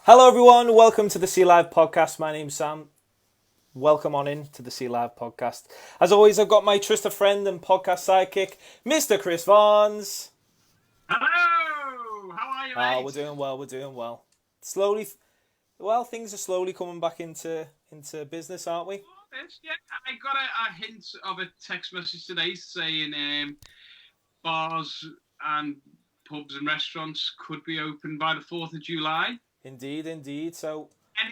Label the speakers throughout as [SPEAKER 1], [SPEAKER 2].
[SPEAKER 1] Hello everyone, welcome to the Sea Live podcast. My name's Sam. Welcome on in to the Sea Live podcast. As always, I've got my trusted friend and podcast sidekick, Mr. Chris Vaughns.
[SPEAKER 2] Hello! How are you, mate?
[SPEAKER 1] We're doing well. Things are slowly coming back into business, aren't we?
[SPEAKER 2] Yeah, I got a hint of a text message today saying bars and pubs and restaurants could be open by the 4th of July.
[SPEAKER 1] Indeed. So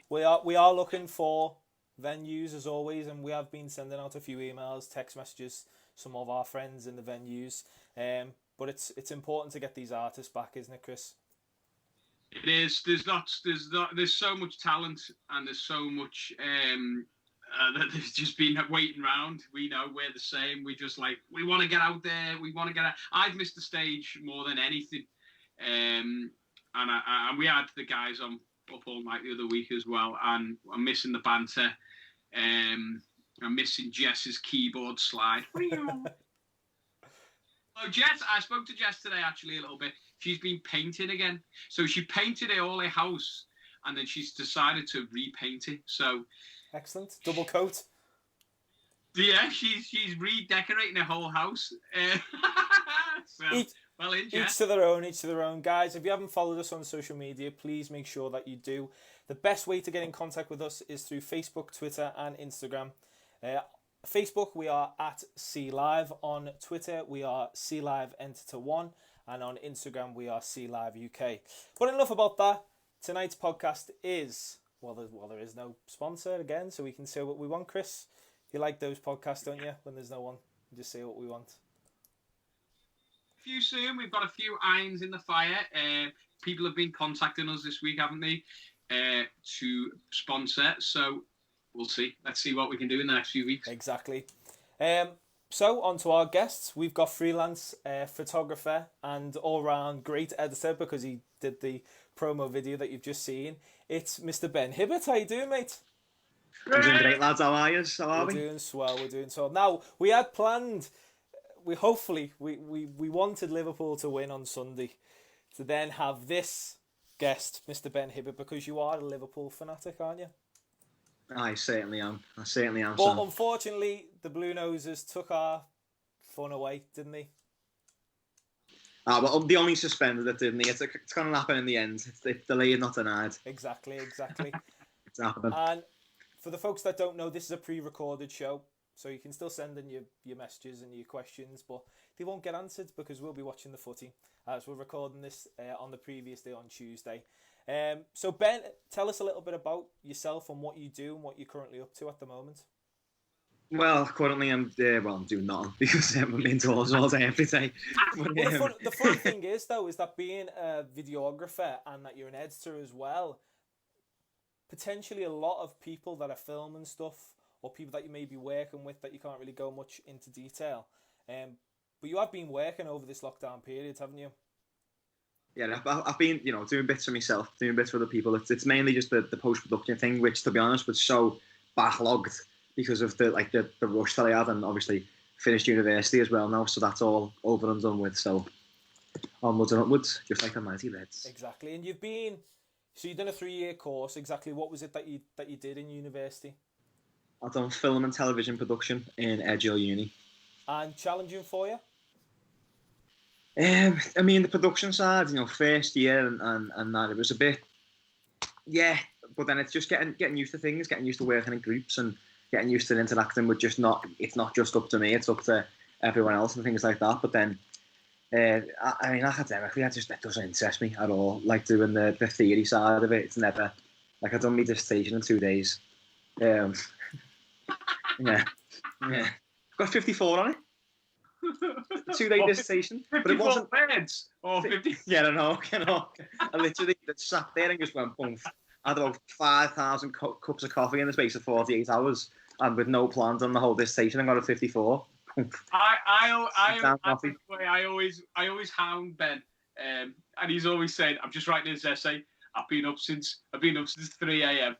[SPEAKER 1] we are looking for venues as always, and we have been sending out a few emails, text messages, some of our friends in the venues. But it's important to get these artists back, isn't it, Chris?
[SPEAKER 2] It is. There's so much talent, and there's so much that there's just been waiting around. We know we're the same. We want to get out there. We want to get out. I've missed the stage more than anything. And we had the guys on up all night the other week as well, and I'm missing the banter. I'm missing Jess's keyboard slide. Oh, Jess! I spoke to Jess today actually a little bit. She's been painting again, so she painted all her house, and then she's decided to repaint it. So
[SPEAKER 1] excellent, double coat.
[SPEAKER 2] Yeah, she's redecorating her whole house.
[SPEAKER 1] Each to their own. Guys, if you haven't followed us on social media, please make sure that you do. The best way to get in contact with us is through Facebook, Twitter, and Instagram. Facebook, we are at Sea Live. On Twitter, we are Sea Live Enter 1. And on Instagram, we are Sea Live UK. But enough about that. Tonight's podcast is, there is no sponsor again, so we can say what we want, Chris. You like those podcasts, don't you? When there's no one, you just say what we want.
[SPEAKER 2] Few soon. We've got a few irons in the fire. People have been contacting us this week, haven't they, to sponsor. So we'll see. Let's see what we can do in the next few weeks.
[SPEAKER 1] Exactly. So on to our guests. We've got freelance photographer and all-round great editor because he did the promo video that you've just seen. It's Mr. Ben Hibbert. How you doing, mate?
[SPEAKER 3] I'm doing great, lads. How are you?
[SPEAKER 1] We're doing swell. Now, we had planned... We wanted Liverpool to win on Sunday to then have this guest, Mr. Ben Hibbert, because you are a Liverpool fanatic, aren't you?
[SPEAKER 3] I certainly am. But
[SPEAKER 1] Sam. Unfortunately, the Blue Noses took our fun away, didn't they?
[SPEAKER 3] Well, they only suspended it, didn't they? It's going to happen in the end. It's delayed, not denied.
[SPEAKER 1] Exactly.
[SPEAKER 3] It's happening.
[SPEAKER 1] And for the folks that don't know, this is a pre-recorded show. So you can still send in your messages and your questions, but they won't get answered because we'll be watching the footy as we're recording this on the previous day on Tuesday. So Ben, tell us a little bit about yourself and what you do and what you're currently up to at the moment.
[SPEAKER 3] Well, currently I'm doing nothing because I'm indoors all day, every day. But,
[SPEAKER 1] the funny thing is that being a videographer and that you're an editor as well, potentially a lot of people that are filming stuff or people that you may be working with that you can't really go much into detail. But you have been working over this lockdown period, haven't you?
[SPEAKER 3] Yeah, I've been, doing bits for myself, doing bits for other people. It's mainly just the post-production thing, which, to be honest, was so backlogged because of the rush that I had, and obviously finished university as well now, so that's all over and done with. So onwards and upwards, just like the mighty Reds.
[SPEAKER 1] Exactly, and you've done a 3-year course. Exactly, what was it that you did in university?
[SPEAKER 3] I've done film and television production in Edghill Uni.
[SPEAKER 1] And challenging for you?
[SPEAKER 3] I mean, the production side, first year and that, it was a bit, yeah, but then it's just getting used to things, getting used to working in groups and getting used to interacting with it's not just up to me, it's up to everyone else and things like that. But then, I mean, academically, that doesn't interest me at all. Like doing the theory side of it, it's never, like I've done my dissertation in 2 days. Yeah. Got 54 on it. 2-day dissertation. But it wasn't
[SPEAKER 2] words or 50.
[SPEAKER 3] Yeah, I know. I literally sat there and just went boom. I had about 5,000 cups of coffee in the space of 48 hours, and with no plans on the whole dissertation, I got a 54.
[SPEAKER 2] I always hound Ben, and he's always saying, "I'm just writing this essay. I've been up since 3 a.m."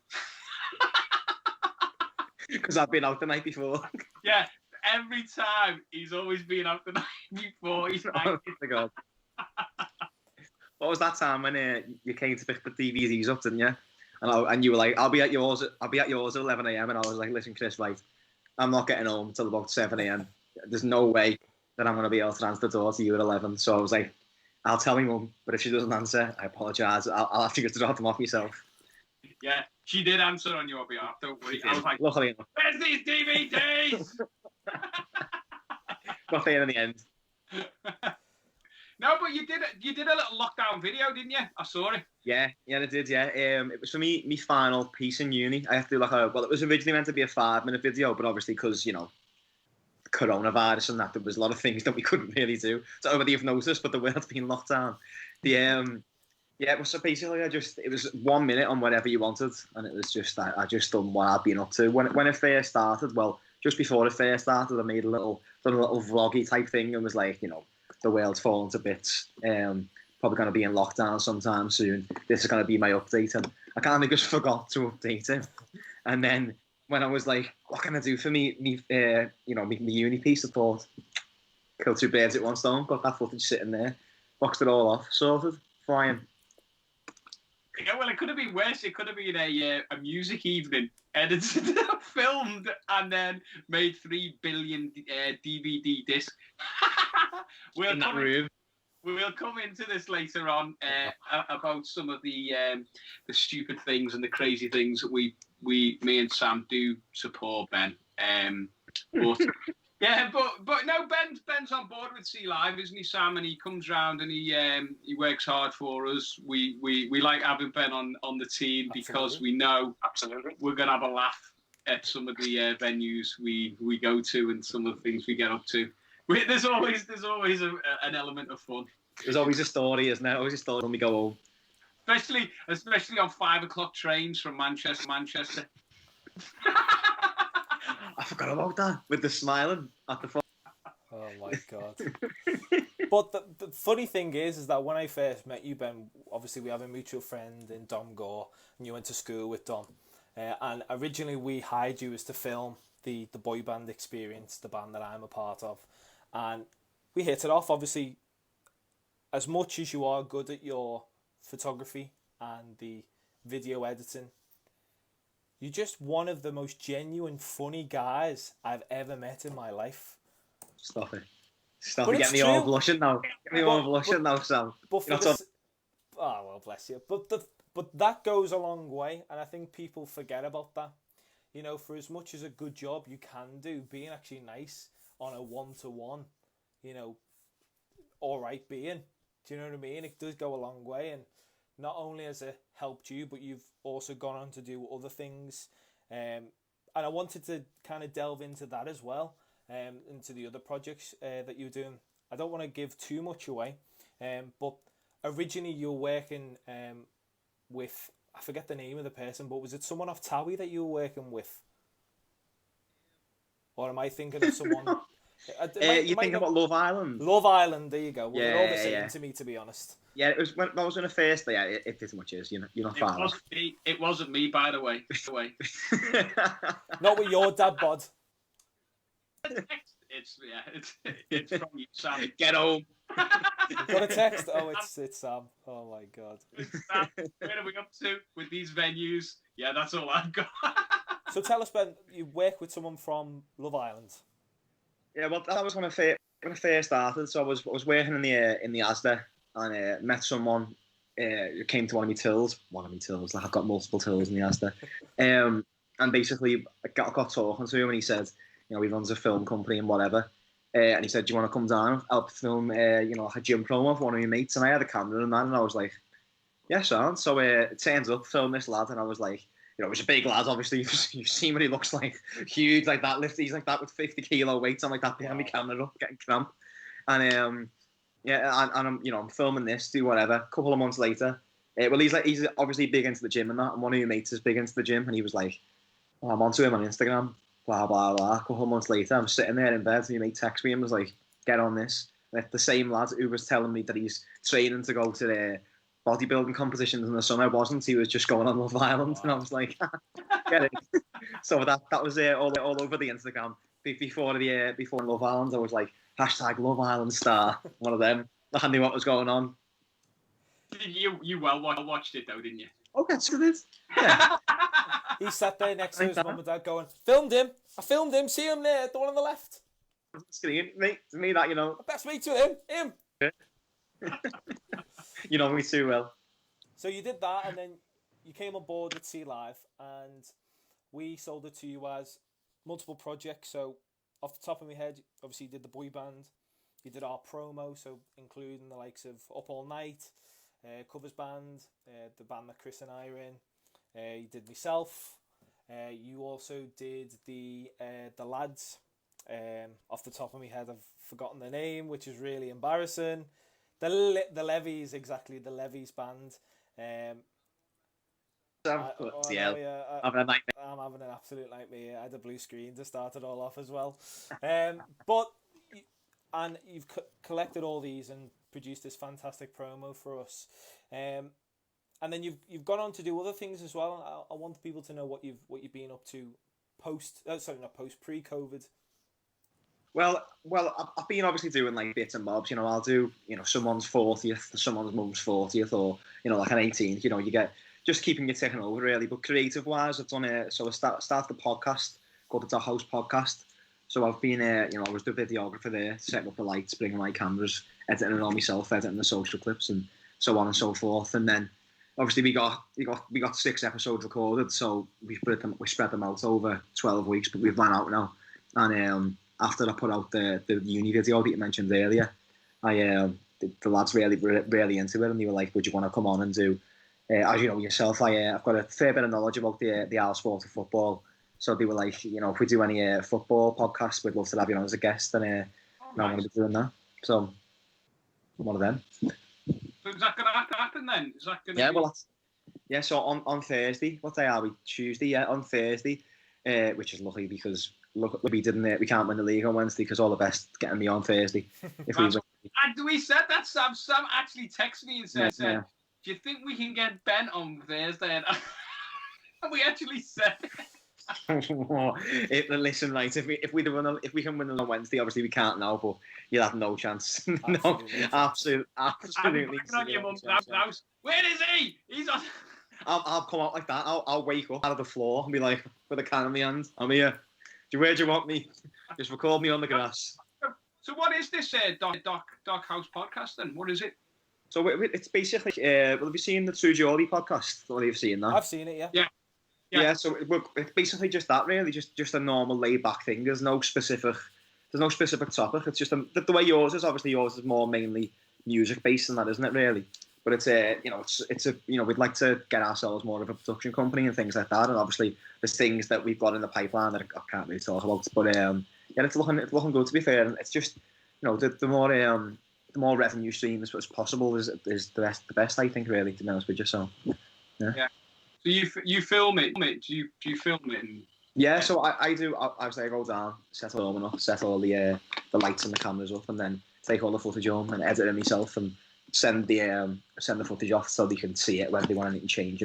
[SPEAKER 3] Because I've been out the night before.
[SPEAKER 2] Yeah, every time he's always been out the night before. He's
[SPEAKER 3] oh my God. what was that time when you came to pick the DVDs up, didn't you? And you were like, I'll be at yours at 11 a.m. And I was like, listen, Chris, right, I'm not getting home until about 7 a.m. There's no way that I'm going to be able to answer the door to you at 11. So I was like, I'll tell my mum, but if she doesn't answer, I apologise. I'll have to go to drop them off myself.
[SPEAKER 2] Yeah, she did answer on your behalf, don't worry. I was like,
[SPEAKER 3] luckily enough.
[SPEAKER 2] Where's these DVDs?
[SPEAKER 3] Got there in the end.
[SPEAKER 2] No, but you did a little lockdown video, didn't you? I saw it.
[SPEAKER 3] Yeah, I did, yeah. It was for me final piece in uni. I had to do it was originally meant to be a 5-minute video, but obviously because, coronavirus and that, there was a lot of things that we couldn't really do. So whether you've noticed, but the world's been locked down. So basically it was 1 minute on whatever you wanted, and it was just, I just done what I'd been up to. When it first started, well, just before it first started, I made done a little vloggy type thing and was like, the world's falling to bits. Probably going to be in lockdown sometime soon. This is going to be my update, and I kind of just forgot to update it. And then when I was like, what can I do for me uni piece, I thought, kill two birds with one stone. Got that footage sitting there, boxed it all off, sorted, flying.
[SPEAKER 2] Yeah, well, it could have been worse. It could have been a music evening, edited, filmed, and then made 3 billion DVD discs.
[SPEAKER 3] In that room.
[SPEAKER 2] We'll come into this later on about some of the stupid things and the crazy things that me and Sam do support Ben. But yeah, but no, Ben's on board with Sea Live, isn't he, Sam? And he comes round and he works hard for us. We like having Ben on the team because we know we're gonna have a laugh at some of the venues we go to and some of the things we get up to. There's always an element of fun.
[SPEAKER 3] There's always a story, isn't there? Always a story when we go home.
[SPEAKER 2] Especially on 5 o'clock trains from Manchester.
[SPEAKER 3] I forgot about that with the smiling at the front.
[SPEAKER 1] Oh my God. But the funny thing is that when I first met you, Ben, obviously we have a mutual friend in Dom Gore, and you went to school with Dom. And originally we hired you as to film the boy band experience, the band that I'm a part of. And we hit it off, obviously. As much as you are good at your photography and the video editing, you're just one of the most genuine, funny guys I've ever met in my life.
[SPEAKER 3] Stop it. Get me all blushing now. Sam.
[SPEAKER 1] But oh, well, bless you. But that goes a long way, and I think people forget about that. For as much as a good job you can do, being actually nice on a one-to-one, all right being. Do you know what I mean? It does go a long way, and not only has it helped you, but you've also gone on to do other things. And I wanted to kind of delve into that as well, into the other projects that you're doing. I don't want to give too much away, but originally you were working with, I forget the name of the person, but was it someone off Towie that you were working with? Or am I thinking of someone...
[SPEAKER 3] You think about Love Island?
[SPEAKER 1] Love Island, there you go. Well,
[SPEAKER 3] yeah,
[SPEAKER 1] they're all the same to me, to be honest.
[SPEAKER 3] Yeah, it was when I was in the first day. It pretty much is. You're not far off.
[SPEAKER 2] It wasn't me, by the way.
[SPEAKER 1] Not with your dad bod.
[SPEAKER 2] It's from you, Sam.
[SPEAKER 3] Get home.
[SPEAKER 1] Got a text? Oh, it's Sam. Oh my God.
[SPEAKER 2] Sam, where are we up to with these venues? Yeah, that's all I've got.
[SPEAKER 1] So tell us, Ben, you work with someone from Love Island.
[SPEAKER 3] Yeah, well, that was when I first started. So I was working in the Asda and met someone who came to one of my tills. Like I've got multiple tills in the Asda. And basically I got talking to him, and he said, he runs a film company and whatever. And he said, do you want to come down, help film, a gym promo for one of your mates? And I had a camera and that, and I was like, yeah, son. So it turns up, film this lad, and I was like, it was a big lad, obviously. You've seen what he looks like. Huge, like that. He's like that with 50 kilo weights. I'm like that behind my camera up, getting cramp. And I'm filming this, do whatever. A couple of months later, he's obviously big into the gym and that. And one of your mates is big into the gym, and he was like, I'm onto him on Instagram. Blah blah blah. A couple of months later, I'm sitting there in bed, and your mate texts me and was like, get on this. And the same lad who was telling me that he's training to go to the bodybuilding competitions in the summer wasn't. He was just going on Love Island. Wow. And I was like, get it. So that was all over the Instagram. Before Love Island, I was like, #Love Island star, one of them. I knew what was going on.
[SPEAKER 2] You well watched it though, didn't you?
[SPEAKER 3] Oh, that's good. Yeah.
[SPEAKER 1] He sat there next to his mum and dad going, filmed him. I filmed him. See him there, the one on the left.
[SPEAKER 3] Screen, me that, you know.
[SPEAKER 1] Best mate to him.
[SPEAKER 3] You know me too well.
[SPEAKER 1] So you did that, and then you came on board with Sea Live, and we sold it to you as multiple projects. So off the top of my head, obviously you did the boy band, you did our promo, so including the likes of Up All Night, covers band, the band that Chris and I are in. You did myself. You also did the lads. Off the top of my head, I've forgotten the name, which is really embarrassing. The Levies, exactly, the Levies band. I'm
[SPEAKER 3] having a nightmare.
[SPEAKER 1] I'm having an absolute nightmare. I had a blue screen to start it all off as well. But you've collected all these and produced this fantastic promo for us. And then you've gone on to do other things as well. I want people to know what you've been up to pre-COVID.
[SPEAKER 3] Well, I've been obviously doing like bits and bobs. You know, I'll do someone's 40th, someone's mum's 40th, or like an 18th. You know, you get just keeping you ticking over really. But creative wise, I've done it. So I started the podcast called the Dot House Podcast. So I've been I was the videographer there, setting up the lights, bringing my cameras, editing it all myself, editing the social clips, and so on and so forth. And then obviously we got 6 episodes recorded, so we spread them out over 12 weeks, but we've run out now. And after I put out the uni video that you mentioned earlier, the lads really into it, and they were like, "Would you want to come on and do?" As you know yourself, I've got a fair bit of knowledge about the Isle sport of football, so they were like, if we do any football podcasts, we'd love to have you on as a guest, and I'm going to be doing that. So I'm one of them.
[SPEAKER 2] So is that going to happen then? Is that going to?
[SPEAKER 3] Yeah, well, so on Thursday, what day are we? Tuesday, yeah, on Thursday, which is lucky because. Look, we can't win the league on Wednesday because all the best getting me on Thursday. If we win.
[SPEAKER 2] And we said that, Sam. Sam actually texted me and said, "Do you think we can get Ben on Thursday?" And we actually said.
[SPEAKER 3] Listen, right. If we can win on Wednesday, obviously we can't now, but you'll have no chance. Absolutely.
[SPEAKER 2] On your mum's house. Where is he? He's on.
[SPEAKER 3] I'll come out like that. I'll wake up out of the floor and be like, with a can in my hand, "I'm here. Where do you want me? Just record me on the grass."
[SPEAKER 2] So what is this Doc House podcast then? What is it?
[SPEAKER 3] So it's basically, have you seen the True Geordie podcast? Or have you seen that?
[SPEAKER 1] I've seen it, yeah.
[SPEAKER 2] Yeah.
[SPEAKER 3] So it's basically just that, really, just a normal laid back thing. There's no specific topic. It's just the way yours is. Obviously, yours is more mainly music based than that, isn't it? Really. But it's we'd like to get ourselves more of a production company and things like that. And obviously, there's things that we've got in the pipeline that I can't really talk about. But it's looking good, to be fair. And it's just the more revenue streams as possible is the best, I think, really, to be honest with you. So
[SPEAKER 2] yeah. So you film it? Do you film it?
[SPEAKER 3] Yeah. So I do. I go down, set all them up, set all the lights and the cameras up, and then take all the footage home and edit it myself and send the footage off so they can see it whether they want anything change,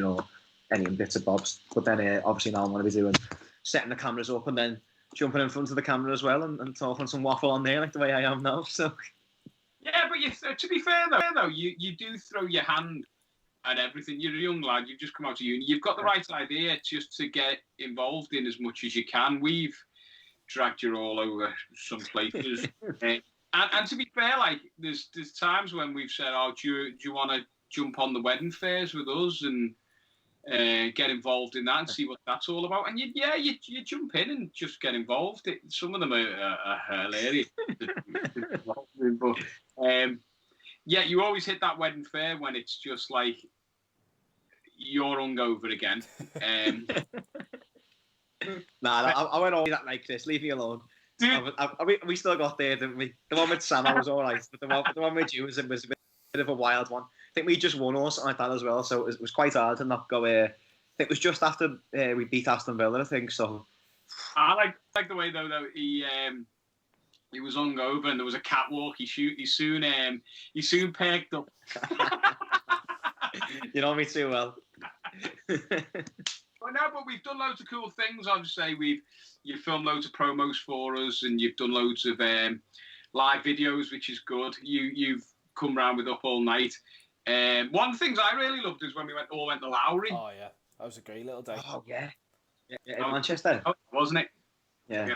[SPEAKER 3] any bits and bobs. But then obviously now I'm going to be doing setting the cameras up and then jumping in front of the camera as well and talking some waffle on there like the way I am now. So
[SPEAKER 2] yeah, but to be fair though, you do throw your hand at everything. You're a young lad. You've just come out of uni. You've got the right idea just to get involved in as much as you can. We've dragged you all over some places. And to be fair, like there's times when we've said, "Oh, do you want to jump on the wedding fairs with us and get involved in that and see what that's all about?" And you jump in and just get involved. Some of them are hilarious, but you always hit that wedding fair when it's just like you're hungover again.
[SPEAKER 3] I went all that like this. Leave me alone. Dude. We still got there, didn't we? The one with Sam, I was all right, but the one with you was a bit of a wild one. I think we just won or something like that as well, so it was quite hard to not go. It was just after we beat Aston Villa, I think. So
[SPEAKER 2] I like the way though he was hungover and there was a catwalk. He soon perked up.
[SPEAKER 3] You know me too well.
[SPEAKER 2] Well, no, but we've done loads of cool things. Obviously, you've filmed loads of promos for us, and you've done loads of live videos, which is good. You've come round with Up All Night. One of the things I really loved is when we all went to Lowry.
[SPEAKER 1] Oh yeah, that was a great little day.
[SPEAKER 3] Oh yeah, in Manchester,
[SPEAKER 2] wasn't it?
[SPEAKER 3] yeah.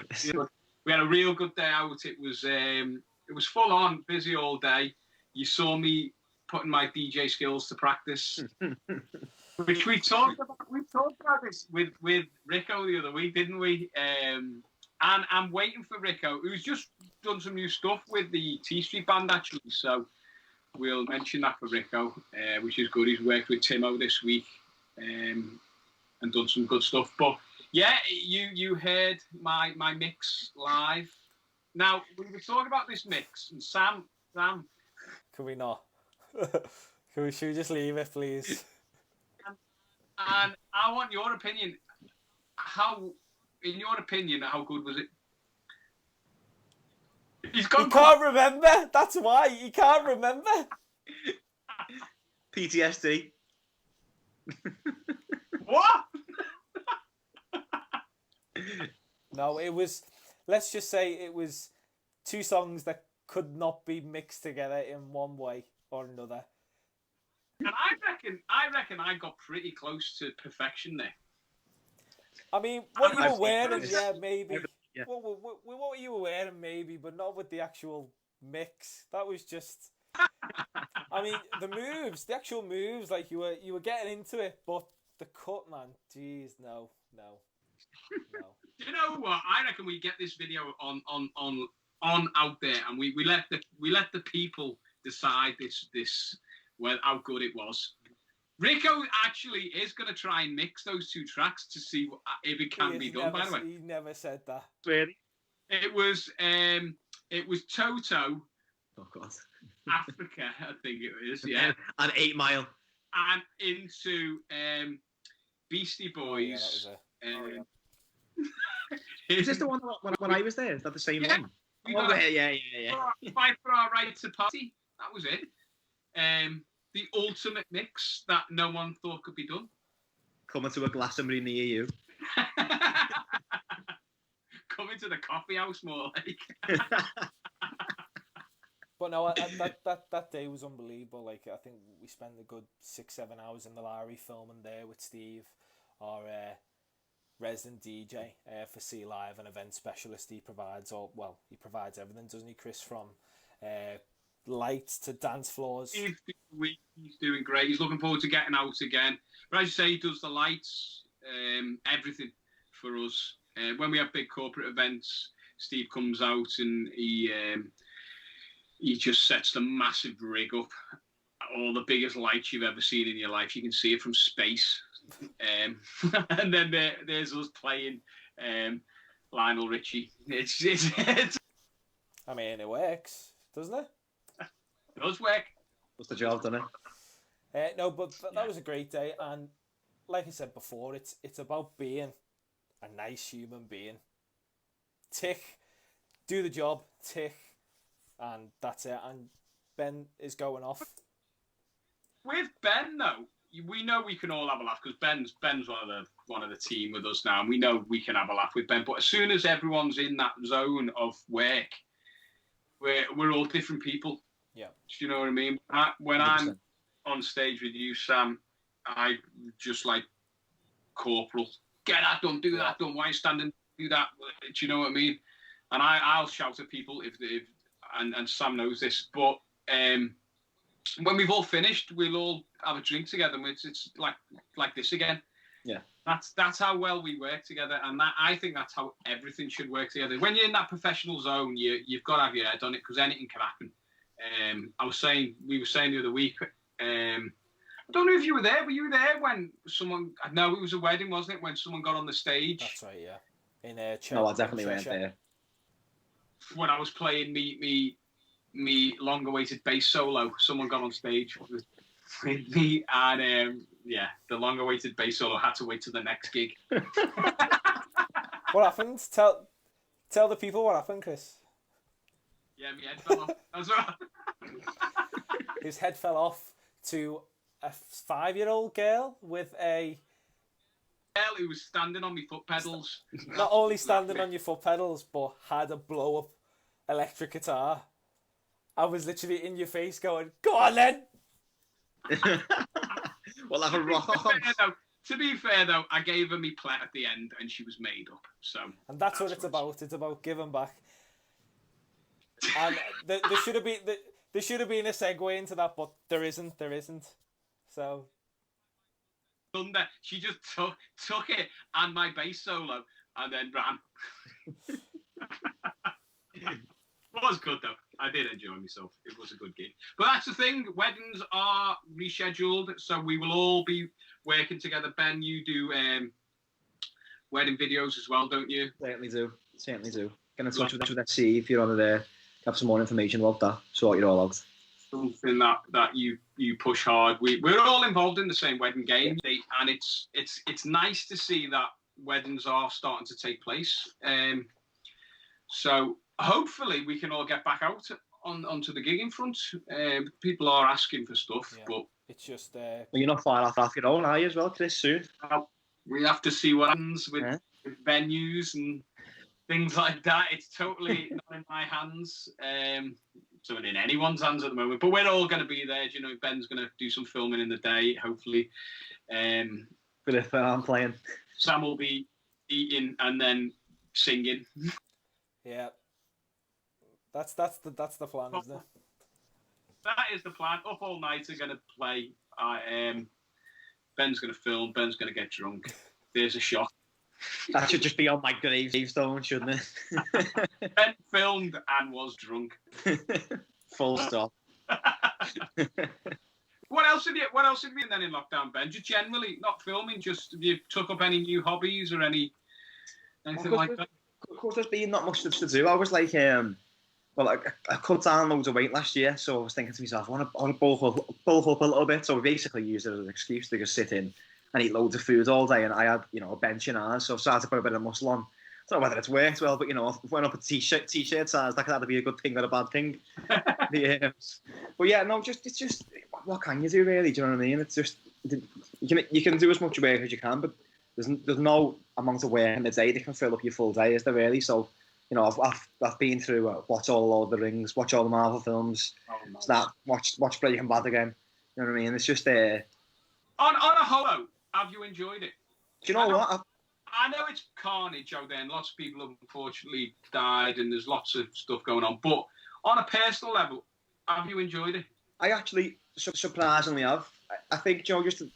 [SPEAKER 2] We had a real good day out. It was full on, busy all day. You saw me putting my DJ skills to practice, which we talked about. We talked about this with Rico the other week, didn't we? And I'm waiting for Rico, who's just done some new stuff with the T Street Band actually. So we'll mention that for Rico, which is good. He's worked with Timo this week and done some good stuff. But yeah, you heard my mix live. Now we were talking about this mix, and Sam.
[SPEAKER 1] Can we not? Should we just leave it, please?
[SPEAKER 2] And I want your opinion. In your opinion, how good was it?
[SPEAKER 1] He can't remember. That's why he can't remember.
[SPEAKER 3] PTSD.
[SPEAKER 2] What?
[SPEAKER 1] No, it was. Let's just say it was two songs that could not be mixed together in one way or another.
[SPEAKER 2] And I reckon I got pretty close to perfection there.
[SPEAKER 1] I mean, what you were wearing, yeah, maybe.
[SPEAKER 3] Yeah.
[SPEAKER 1] What were you wearing, maybe, but not with the actual mix. That was just. I mean, the actual moves, like you were getting into it, but the cut, man, jeez, no.
[SPEAKER 2] You know what? I reckon we get this video on out there, and we let the people decide this how good it was. Rico actually is going to try and mix those two tracks to see if it can be done. By the way,
[SPEAKER 1] he never said that.
[SPEAKER 3] Really?
[SPEAKER 2] It was Toto.
[SPEAKER 3] Oh God.
[SPEAKER 2] Africa, I think it is. Yeah.
[SPEAKER 3] And 8 Mile.
[SPEAKER 2] And into Beastie Boys.
[SPEAKER 3] Is this the one when I was there? Is that the same one? Yeah.
[SPEAKER 2] Fight for our right to party. That was it. The ultimate mix that no one thought could be done.
[SPEAKER 3] Coming to a Glastonbury near you.
[SPEAKER 2] Coming to the coffee house, more like.
[SPEAKER 1] But no, that day was unbelievable. Like, I think we spent a good 6-7 hours in the Lowry filming there with Steve, our resident DJ for C Live, an event specialist. He provides everything, doesn't he, Chris? From lights to dance floors.
[SPEAKER 2] He's doing great. He's looking forward to getting out again. But as you say, he does the lights, everything for us. When we have big corporate events, Steve comes out and he just sets the massive rig up. All the biggest lights you've ever seen in your life. You can see it from space. And then there's us playing Lionel Richie. It's
[SPEAKER 1] I mean, it works, doesn't it?
[SPEAKER 2] It does work.
[SPEAKER 3] What's the job, doesn't it?
[SPEAKER 1] No, but that was a great day, and like I said before, it's about being a nice human being. Tick, do the job, tick, and that's it. And Ben is going off.
[SPEAKER 2] With Ben, though, we know we can all have a laugh because Ben's one of the team with us now, and we know we can have a laugh with Ben. But as soon as everyone's in that zone of work, we're all different people.
[SPEAKER 1] Yeah.
[SPEAKER 2] Do you know what I mean? When 100%. I'm on stage with you, Sam, I just like corporal. Get that done, do that done. Why are you standing? Do that. Do you know what I mean? And I'll shout at people if and Sam knows this. But when we've all finished, we'll all have a drink together. It's like this again.
[SPEAKER 3] Yeah.
[SPEAKER 2] That's how well we work together, and I think that's how everything should work together. When you're in that professional zone, you've got to have your head on it because anything can happen. We were saying the other week. I don't know if you were there. Were you there when someone? No, it was a wedding, wasn't it? When someone got on the stage.
[SPEAKER 1] That's right. Yeah. In
[SPEAKER 3] No, I definitely went there.
[SPEAKER 2] When I was playing me long-awaited bass solo, someone got on stage with me, and the long-awaited bass solo had to wait till the next gig.
[SPEAKER 1] What happened? Tell the people what happened, Chris.
[SPEAKER 2] Yeah, my head fell off. That's right.
[SPEAKER 1] His head fell off to a 5-year-old girl with a
[SPEAKER 2] girl who was standing on my foot pedals.
[SPEAKER 1] Not only standing on your foot pedals, but had a blow-up electric guitar. I was literally in your face going, "Go on then!"
[SPEAKER 3] We'll have a rock on.
[SPEAKER 2] To be fair though, I gave her me plet at the end, and she was made up. So,
[SPEAKER 1] and that's what it's about. It's about giving back. And there should have been a segue into that, but there isn't. So,
[SPEAKER 2] Thunder, she just took it and my bass solo, and then ran. It was good though. I did enjoy myself. It was a good gig. But that's the thing. Weddings are rescheduled, so we will all be working together. Ben, you do wedding videos as well, don't you?
[SPEAKER 3] Certainly do. Get in touch with SC if you're on there. Have some more information about that. Sort it all out.
[SPEAKER 2] Something that you push hard. We're all involved in the same wedding game, and it's nice to see that weddings are starting to take place. So hopefully we can all get back out onto the gigging front. People are asking for stuff, but
[SPEAKER 1] it's just.
[SPEAKER 3] Well, you're not far off your own, are you, as well, Chris? Soon.
[SPEAKER 2] We have to see what happens with venues and things like that. It's totally not in my hands. So in anyone's hands at the moment. But we're all going to be there. You know, Ben's going to do some filming in the day, hopefully.
[SPEAKER 3] But if I'm playing,
[SPEAKER 2] Sam will be eating and then singing.
[SPEAKER 1] Yeah. That's the plan, isn't it?
[SPEAKER 2] That is the plan. Up all night, are going to play. Ben's going to film. Ben's going to get drunk. There's a shot.
[SPEAKER 3] That should just be on my gravestone, shouldn't it?
[SPEAKER 2] Ben filmed and was drunk.
[SPEAKER 3] Full stop.
[SPEAKER 2] What else have you been then in lockdown, Ben? Just generally, not filming. Just have you took up any new hobbies or anything like that?
[SPEAKER 3] Of course, there's been not much to do. I was like, I cut down loads of weight last year, so I was thinking to myself, I want to bulk up a little bit. So we basically used it as an excuse to just sit in and eat loads of food all day. And I had, a bench in ours, so I started to put a bit of muscle on. I don't know whether it's worked well, but went up a t-shirt size. That could either be a good thing or a bad thing. But yeah, no, it's just what can you do really? Do you know what I mean? It's just you can do as much work as you can, but there's no amount of work in the day that can fill up your full day, is there really? So I've been through watch all the Lord of the Rings, watch all the Marvel films, watch Breaking Bad again. You know what I mean? It's just on
[SPEAKER 2] a whole note, have you enjoyed it?
[SPEAKER 3] Do you know what?
[SPEAKER 2] I know it's carnage out there, and lots of people have unfortunately died, and there's lots of stuff going on. But on a personal level, have you enjoyed it?
[SPEAKER 3] I actually surprisingly have. I think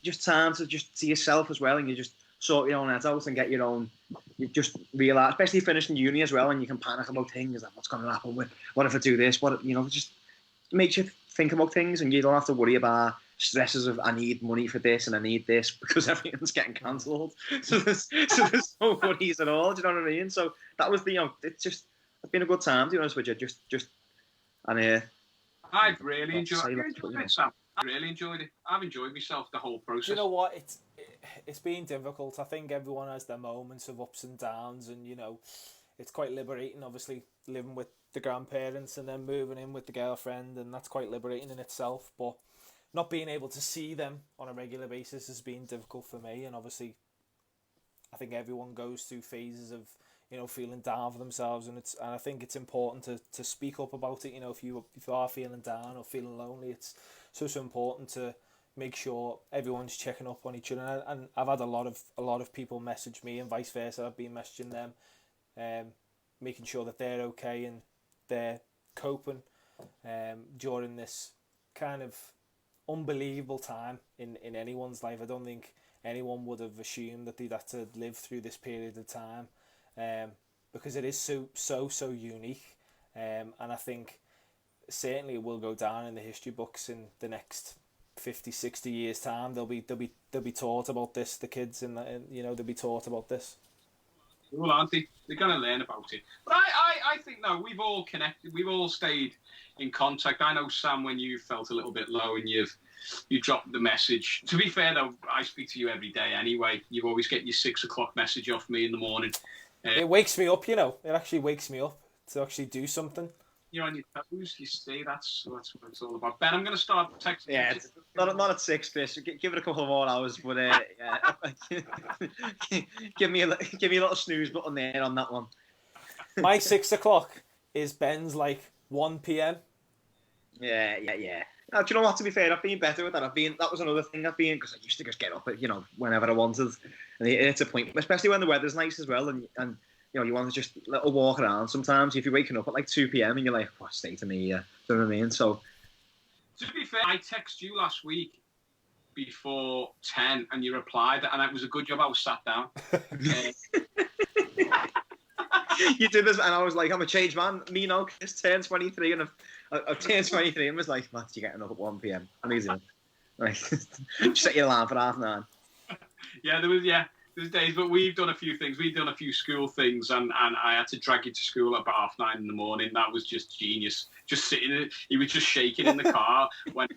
[SPEAKER 3] just time to just see yourself as well, and you just sort your own head out and get your own. You just realise, especially finishing uni as well, and you can panic about things like what's going to happen with what if I do this? What just makes you think about things, and you don't have to worry about stresses of I need money for this and I need this because everything's getting cancelled. So there's no worries at all. Do you know what I mean? So that was it's been a good time. To be honest with you,
[SPEAKER 2] I've really enjoyed it, Sam. I really enjoyed it. I've enjoyed myself the whole process.
[SPEAKER 1] Do you know what? It's been difficult. I think everyone has their moments of ups and downs, and it's quite liberating. Obviously, living with the grandparents and then moving in with the girlfriend, and that's quite liberating in itself. But not being able to see them on a regular basis has been difficult for me. And obviously, I think everyone goes through phases of feeling down for themselves, and I think it's important to speak up about it. If you are feeling down or feeling lonely, it's so important to make sure everyone's checking up on each other. And I've had a lot of people message me and vice versa. I've been messaging them, making sure that they're okay and they're coping during this kind of unbelievable time in anyone's life. I don't think anyone would have assumed that they'd have to live through this period of time, because it is so unique, and I think certainly it will go down in the history books in the next 50-60 years time. They'll be taught about this, the kids, and they'll be taught about this.
[SPEAKER 2] Well, aren't they? They're going to learn about it. But I think, no, we've all connected. We've all stayed in contact. I know, Sam, when you felt a little bit low and you dropped the message. To be fair, though, I speak to you every day anyway. You always get your 6 o'clock message off me in the morning.
[SPEAKER 1] It wakes me up, It actually wakes me up to actually do something.
[SPEAKER 2] You're on your toes, you see, that's what it's all about. Ben, I'm going to start texting.
[SPEAKER 3] Yeah, not at 6, Chris. Give it a couple more hours, but yeah. give me a little snooze button there on that one.
[SPEAKER 1] My 6 o'clock is Ben's 1 p.m.
[SPEAKER 3] Yeah. Now, do you know what? To be fair, I've been better with that. That was another thing because I used to just get up, whenever I wanted, and it's a point, especially when the weather's nice as well, and you want to just little walk around. Sometimes if you're waking up at like 2 p.m. and you're like, "What stay to me?" Yeah, do you know what I mean? So,
[SPEAKER 2] to be fair, I texted you last week before 10, and you replied, and it was a good job I was sat down.
[SPEAKER 3] You did this, and I was like, I'm a changed man. Me now, just turned 23, and I've turned 23, and was like, "Matt, you getting up at 1 p.m. Amazing." Like, just set your alarm for 9:30.
[SPEAKER 2] Yeah, there's days, but we've done a few things. We've done a few school things, and I had to drag you to school at about 9:30 in the morning. That was just genius. Just sitting, he was just shaking in the car when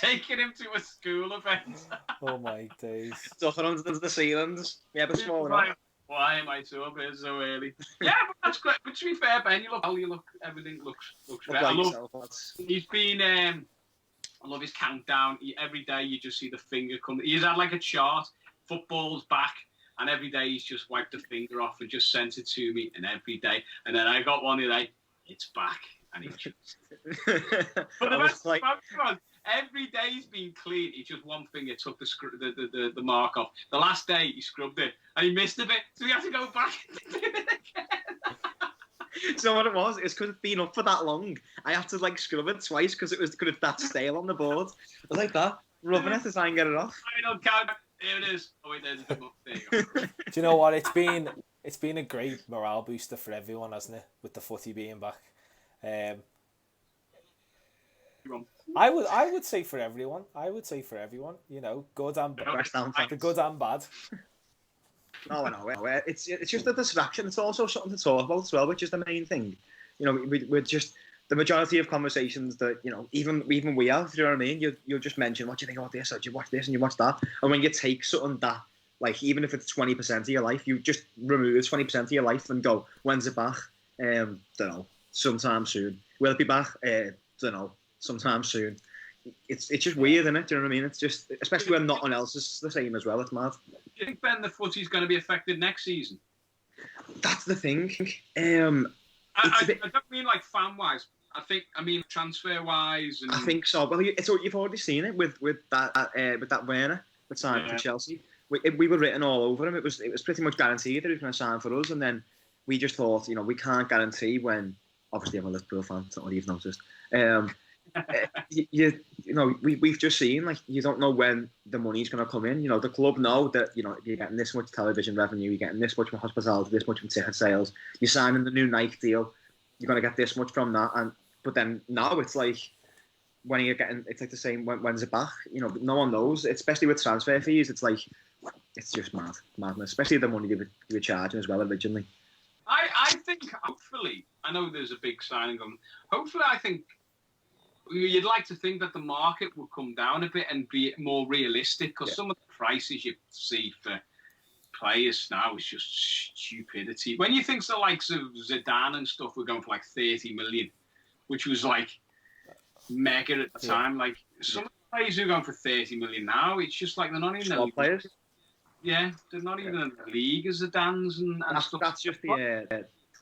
[SPEAKER 2] taking him to a school event.
[SPEAKER 1] Oh my days!
[SPEAKER 3] Ducking under the ceilings. Yeah, but small enough.
[SPEAKER 2] Why am I so up here so early? Yeah, but that's great. But to be fair, Ben, everything looks great. He's been, I love his countdown. Every day you just see the finger come. He's had like a chart, football's back, and every day he's just wiped the finger off and just sent it to me, and every day. And then I got one today, it's back. And he just... But the best part was, every day's been clean. He just one finger took the mark off. The last day he scrubbed it and he missed a bit, so he had to go back and do it again.
[SPEAKER 3] So what it was, it's because it's been up for that long. I had to like scrub it twice because it was that stale on the board. I was like that, rubbing it to try and get it off.
[SPEAKER 2] Final count. Here it is. Oh wait, there's a bit more. There you go.
[SPEAKER 1] Do you know what? It's been a great morale booster for everyone, hasn't it? With the footy being back. I would say for everyone. Good and bad. The good and bad.
[SPEAKER 3] No. It's just a distraction. It's also something to talk about as well, which is the main thing. We're just the majority of conversations that even we have. Do you know what I mean? You'll just mention, what do you think about this? Or do you watch this and you watch that? And when you take something that, like, even if it's 20% of your life, you just remove 20% of your life and go, when's it back? Don't know. Sometime soon. Will it be back? Don't know. Sometime soon. It's just weird, isn't it? Do you know what I mean? It's just, especially when nothing else is the same as well. It's mad.
[SPEAKER 2] Do you think, Ben, the footy's going to be affected next season?
[SPEAKER 3] That's the thing.
[SPEAKER 2] I don't mean like fan-wise. I mean transfer-wise. And...
[SPEAKER 3] I think so. Well, you've already seen it with that Werner that signed for Chelsea. We were written all over him. It was pretty much guaranteed that he was going to sign for us, and then we just thought, we can't guarantee when. Obviously, I'm a Liverpool fan, so what you've noticed. We've just seen, like, you don't know when the money's going to come in. The club know that, you're getting this much television revenue, you're getting this much from hospitality, this much from ticket sales. You're signing the new Nike deal, you're going to get this much from that. But then now it's like, when you're getting, it's like the same, when's it back? No one knows, especially with transfer fees. It's like, it's just madness, especially the money they were charging as well originally.
[SPEAKER 2] I think, hopefully, I know there's a big signing on. Hopefully, I think you'd like to think that the market will come down a bit and be more realistic, because some of the prices you see for players now is just stupidity. When you think the likes of Zidane and stuff were going for like 30 million, which was like mega at the time, like some of the players who are going for 30 million now, it's just like they're not even
[SPEAKER 3] small players.
[SPEAKER 2] Yeah, they're not even in the league as Zidane's and stuff.
[SPEAKER 3] That's just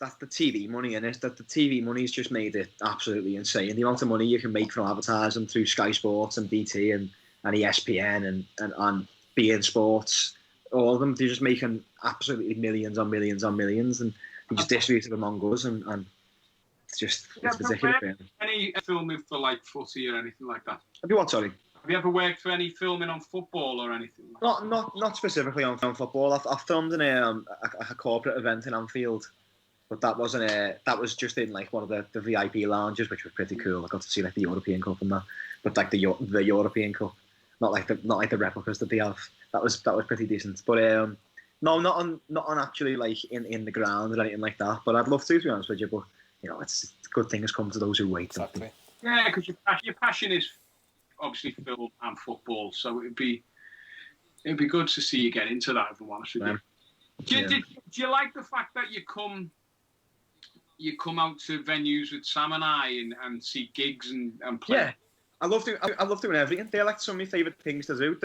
[SPEAKER 3] that's the TV money, and that the TV money's just made it absolutely insane. The amount of money you can make from advertising through Sky Sports and BT and ESPN and beIN Sports, all of them, they're just making absolutely millions on millions on millions, and they just distribute it among us, and it's ridiculous.
[SPEAKER 2] Any filming for like footy or anything like that?
[SPEAKER 3] Have you what? Sorry.
[SPEAKER 2] Have you ever worked for any filming on football or anything?
[SPEAKER 3] Not specifically on football. I filmed in a corporate event in Anfield, but that wasn't that was just in like one of the VIP lounges, which was pretty cool. I got to see like the European Cup and that, but like the European Cup, not like the replicas that they have. That was pretty decent. But no, not on actually like in the ground or anything like that. But I'd love to be honest with you. But it's good things come to those who wait.
[SPEAKER 2] Exactly. Yeah, because your passion is obviously film and football, so it'd be good to see you get into that, if I'm honest with you. Do you like the fact that you come out to venues with Sam and I and see gigs and play? Yeah,
[SPEAKER 3] I love doing everything. They're like some of my favourite things to do.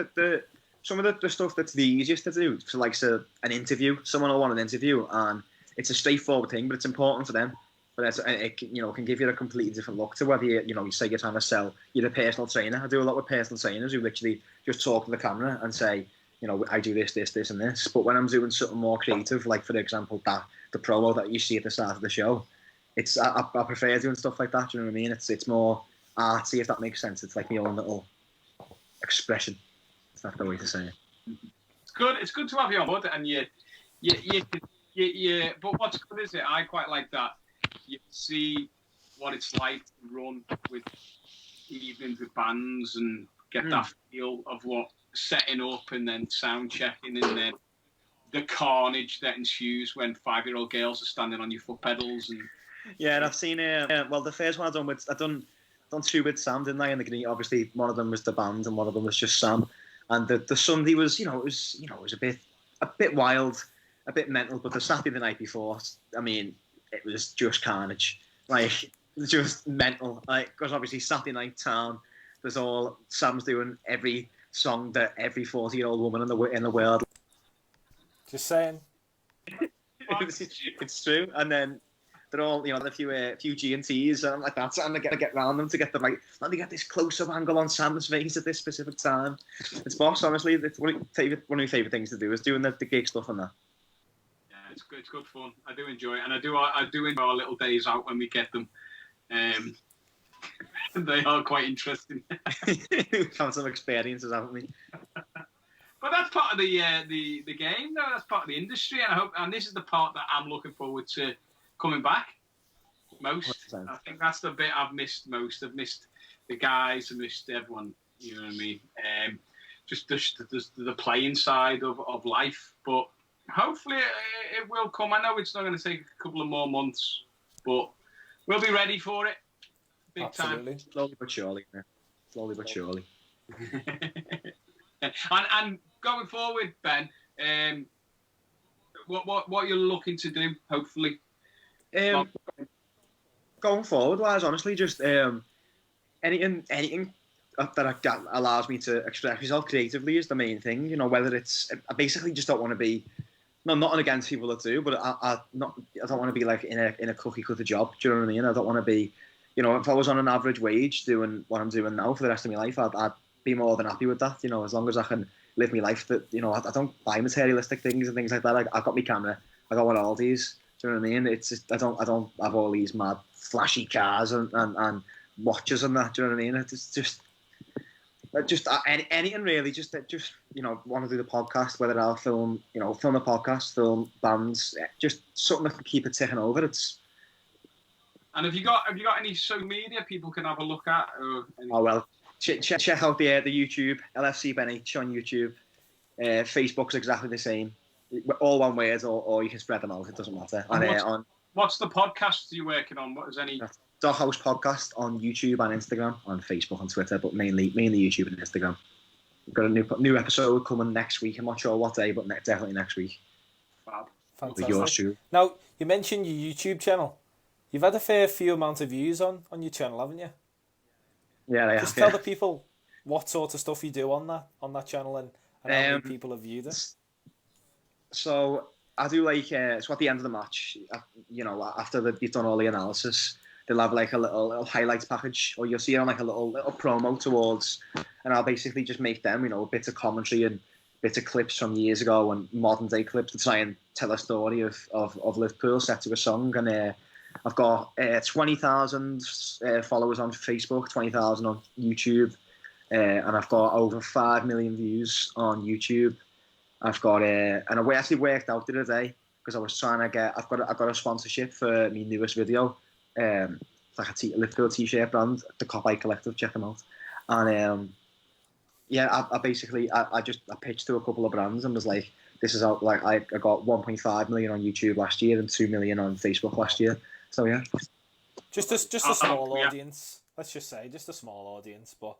[SPEAKER 3] Some of the stuff that's the easiest to do, an interview. Someone will want an interview, and it's a straightforward thing, but it's important for them. but it can give you a completely different look to whether you say you're trying to sell. You're a personal trainer. I do a lot with personal trainers who literally just talk to the camera and say, I do this, this, this, and this. But when I'm doing something more creative, like for example the promo that you see at the start of the show, I prefer doing stuff like that. Do you know what I mean? It's more artsy, if that makes sense. It's like my own little expression. It's not the way to say it.
[SPEAKER 2] It's good to have you on board, and you. But what's good is I quite like that. You see what it's like to run with evenings with bands and get that feel of what setting up and then sound checking and then the carnage that ensues when 5-year-old girls are standing on your foot pedals. And
[SPEAKER 3] and I've seen the first one I've done two with Sam, didn't I? And obviously one of them was the band and one of them was just Sam. And the Sunday was, it was a bit wild, a bit mental. But the Saturday the night before, I mean, it was just carnage, like just mental. Like, because obviously Saturday night town, Sam's doing every song that every 40-year-old woman in the world.
[SPEAKER 1] Just saying.
[SPEAKER 3] It's true. And then they're all, a few G&Ts and like that, and they get around them to get the right. Let me get this close-up angle on Sam's face at this specific time. It's boss, honestly. It's one of my favourite things to do is doing the gig stuff and that.
[SPEAKER 2] Yeah, it's good fun. I do enjoy it, and I do enjoy our little days out when we get them. They are quite interesting.
[SPEAKER 3] We've had some experiences, haven't we?
[SPEAKER 2] But that's part of the game, though. That's part of the industry, and this is the part that I'm looking forward to coming back most. 100%. I think that's the bit I've missed most. I've missed the guys, I've missed everyone. You know what I mean? Just the playing side of life. But hopefully it will come. I know it's not going to take a couple of more months, but we'll be ready for it. Big
[SPEAKER 1] Absolutely.
[SPEAKER 2] Time.
[SPEAKER 3] Slowly but surely. Man. Slowly but surely.
[SPEAKER 2] and going forward, Ben, what you're looking to do, hopefully.
[SPEAKER 3] Going forward, lads, honestly, just anything that allows me to express myself creatively is the main thing. Whether it's, I basically just don't want to be, not against people that do, but I don't want to be like in a cookie cutter job. Do you know what I mean? I don't want to be, if I was on an average wage doing what I'm doing now for the rest of my life, I'd be more than happy with that. As long as I can live my life. That I don't buy materialistic things and things like that. I've got my camera. I got one of all these. Do you know what I mean? It's just, I don't have all these mad flashy cars and watches and that. Do you know what I mean? It's just anything really. Just want to do the podcast. Whether I'll film a podcast, film bands, just something that can keep it ticking over.
[SPEAKER 2] And have you got any social media people can have a look at?
[SPEAKER 3] Oh well, check out the YouTube LFC Ben H on YouTube. Facebook's exactly the same. All one word, or you can spread them out. It doesn't matter. And
[SPEAKER 2] what's the podcast you're working on? What is any?
[SPEAKER 3] Doghouse Podcast on YouTube and Instagram, on Facebook and Twitter, but mainly YouTube and Instagram. We've got a new episode coming next week. I'm not sure what day, but definitely next week.
[SPEAKER 2] Fab.
[SPEAKER 1] Fantastic.
[SPEAKER 3] With yours too.
[SPEAKER 1] Now, you mentioned your YouTube channel. You've had a fair few amount of views on your channel, haven't you?
[SPEAKER 3] Yeah, I have.
[SPEAKER 1] Just tell the people what sort of stuff you do on that channel and how many people have viewed it.
[SPEAKER 3] So I do so at the end of the match, after you've done all the analysis, they'll have like a little highlights package, or you'll see it on like a little promo towards, and I'll basically just make them, bits of commentary and bits of clips from years ago and modern day clips to try and tell a story of Liverpool set to a song. And I've got 20,000 followers on Facebook, 20,000 on YouTube, and I've got over 5 million views on YouTube. I've got and I actually worked out the other day because I was trying to get. I've got a sponsorship for my newest video. It's like a Liverpool t-shirt brand, the Copeye Collective. Check them out. And I basically pitched to a couple of brands and was like, this is out. Like I got 1.5 million on YouTube last year and 2 million on Facebook last year. So yeah,
[SPEAKER 1] just a small audience. Let's just say just a small audience, but.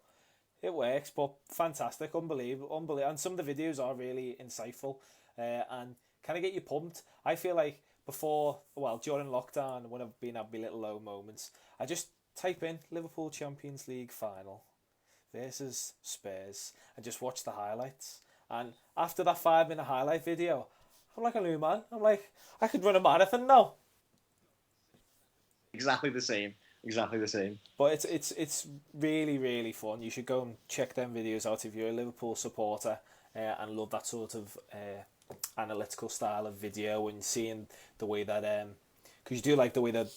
[SPEAKER 1] It works, but fantastic, unbelievable. And some of the videos are really insightful and kind of get you pumped. I feel like during lockdown, when I've been at my little low moments, I just type in Liverpool Champions League final versus Spurs and just watch the highlights. And after that 5-minute highlight video, I'm like a new man. I'm like, I could run a marathon now.
[SPEAKER 3] exactly the same. Exactly the same.
[SPEAKER 1] But it's really, really fun. You should go and check them videos out if you're a Liverpool supporter and love that sort of analytical style of video and seeing the way that because you do like the way that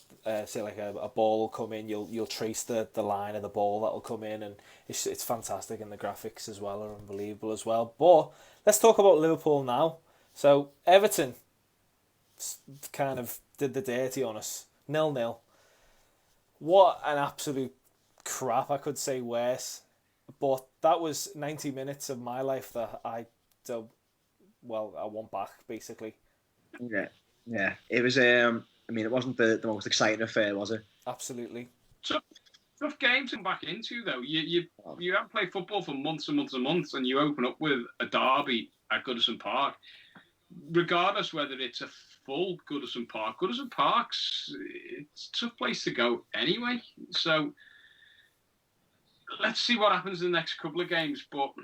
[SPEAKER 1] say like a ball will come in, you'll trace the line of the ball that'll come in, and it's fantastic, and the graphics as well are unbelievable as well. But let's talk about Liverpool now. So Everton kind of did the dirty on us, 0-0. What an absolute crap, I could say worse. But that was 90 minutes of my life that I want back, basically.
[SPEAKER 3] Yeah. It was, I mean, it wasn't the most exciting affair, was it?
[SPEAKER 1] Absolutely.
[SPEAKER 2] Tough game to come back into, though. You haven't played football for months and months and months, and you open up with a derby at Goodison Park. Regardless whether it's a full Goodison Park's it's a tough place to go anyway. So let's see what happens in the next couple of games. But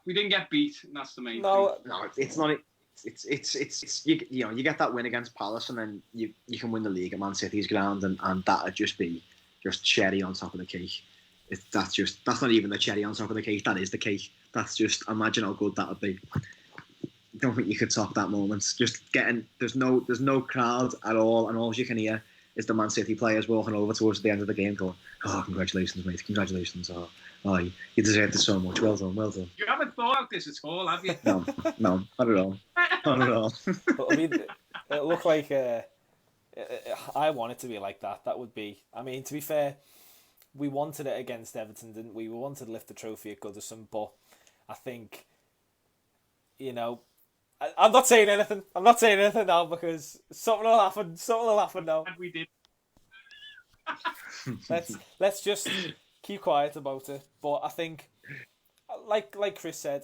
[SPEAKER 2] we didn't get beat, and that's the main thing.
[SPEAKER 3] No, it's not. It's you get that win against Palace, and then you can win the league at Man City's ground, and that'd just be cherry on top of the cake. That's not even the cherry on top of the cake. That is the cake. That's just, imagine how good that would be. I don't think you could top that moment. Just getting there's no crowd at all, and all you can hear is the Man City players walking over towards the end of the game, going, "Oh, congratulations, mate! Congratulations! Oh, you deserve this so much. Well done, well done."
[SPEAKER 2] You haven't thought of this at all, have you?
[SPEAKER 3] No, not at all. Not at all.
[SPEAKER 1] But, I mean, it looked like I want it to be like that. That would be. I mean, to be fair, we wanted it against Everton, didn't we? We wanted to lift the trophy at Goodison, but I think, I'm not saying anything. I'm not saying anything now because something will happen. Something will happen now.
[SPEAKER 2] And we did.
[SPEAKER 1] Let's just keep quiet about it. But I think, like Chris said,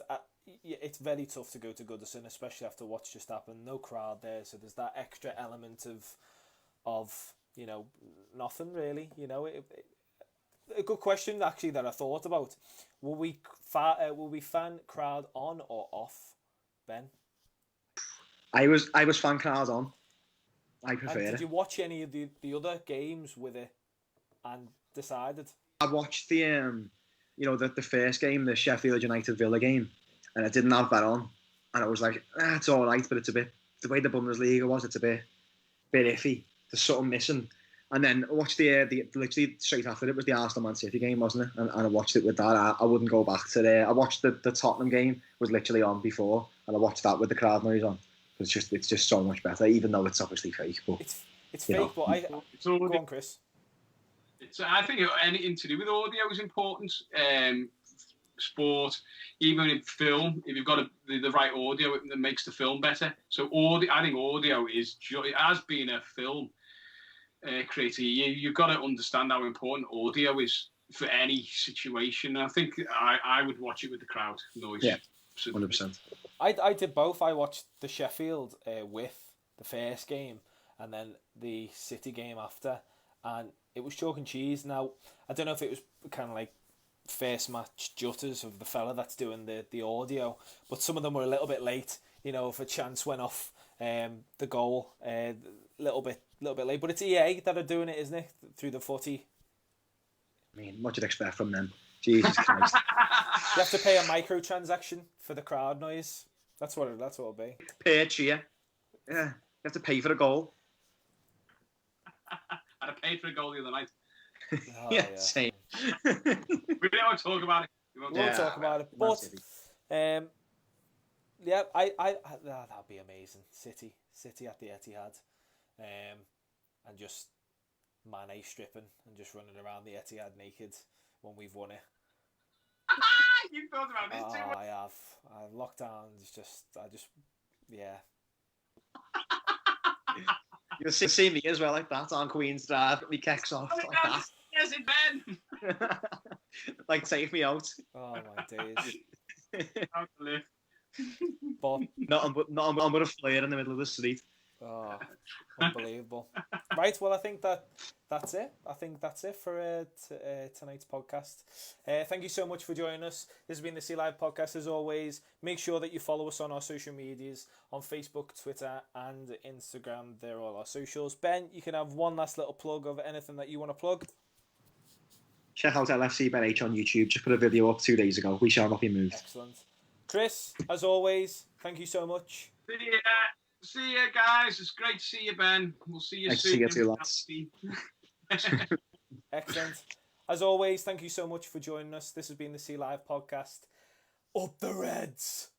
[SPEAKER 1] it's very tough to go to Goodison, especially after what's just happened. No crowd there, so there's that extra element of nothing really. A good question actually that I thought about. Will we fan crowd on or off, Ben?
[SPEAKER 3] I was fan crowd on. I prefer it.
[SPEAKER 1] Did you watch any of the other games with it and decided?
[SPEAKER 3] I watched the the first game, the Sheffield United Villa game, and I didn't have that on, and I was like, it's all right, but it's a bit, the way the Bundesliga was, it's a bit iffy. There's something missing. And then I watched the literally straight after it was the Arsenal Man City game, wasn't it? And I watched it with that. I wouldn't go back to there. I watched the Tottenham game, was literally on before, and I watched that with the crowd noise on. It's just so much better, even though it's obviously fake. But
[SPEAKER 1] it's fake, but go on, Chris.
[SPEAKER 2] I think anything to do with audio is important. Sport, even in film, if you've got the right audio, it makes the film better. So I think audio is, as being a film creator, you've got to understand how important audio is for any situation. I think I would watch it with the crowd noise.
[SPEAKER 3] Yeah, 100%.
[SPEAKER 1] I did both. I watched the Sheffield with the first game and then the City game after, and it was chalk and cheese. Now, I don't know if it was kind of like first match jutters of the fella that's doing the audio, but some of them were a little bit late. If a chance went off the goal, little bit late. But it's EA that are doing it, isn't it? Through the footy.
[SPEAKER 3] I mean, what you'd expect from them? Jesus Christ!
[SPEAKER 1] You have to pay a microtransaction for the crowd noise. That's what it'll be.
[SPEAKER 3] Per cheer. Yeah, you have to pay for a goal.
[SPEAKER 2] I paid for a goal the other night.
[SPEAKER 1] Oh,
[SPEAKER 3] yeah, same.
[SPEAKER 2] We don't want to talk about it.
[SPEAKER 1] We won't talk about it. But yeah, that'd be amazing. City at the Etihad, and just Mane stripping and just running around the Etihad naked when we've won it.
[SPEAKER 2] You thought about this too.
[SPEAKER 1] I have. Lockdown is just. Yeah.
[SPEAKER 3] You'll see me as well like that on Queen's Drive. Me kicks off like that.
[SPEAKER 2] Yes, it Ben.
[SPEAKER 3] Like, take me out.
[SPEAKER 1] Oh my days.
[SPEAKER 2] Out the lift.
[SPEAKER 1] But
[SPEAKER 3] not but a flare in the middle of the street.
[SPEAKER 1] Oh, unbelievable. Right, well, I think that's it. I think that's it for tonight's podcast. Thank you so much for joining us. This has been the Sea Live podcast. As always, make sure that you follow us on our social medias on Facebook, Twitter, and Instagram. They're all our socials. Ben, you can have one last little plug of anything that you want to plug.
[SPEAKER 3] Check out LFC Ben H on YouTube. Just put a video up 2 days ago. We shall not be moved.
[SPEAKER 1] Excellent. Chris, as always, thank you so much.
[SPEAKER 2] See ya, guys. It's great to see you, Ben. We'll see you
[SPEAKER 3] Nice
[SPEAKER 2] soon.
[SPEAKER 3] to see you too, lads.
[SPEAKER 1] Excellent. As always, thank you so much for joining us. This has been the Sea Live podcast. Up the Reds!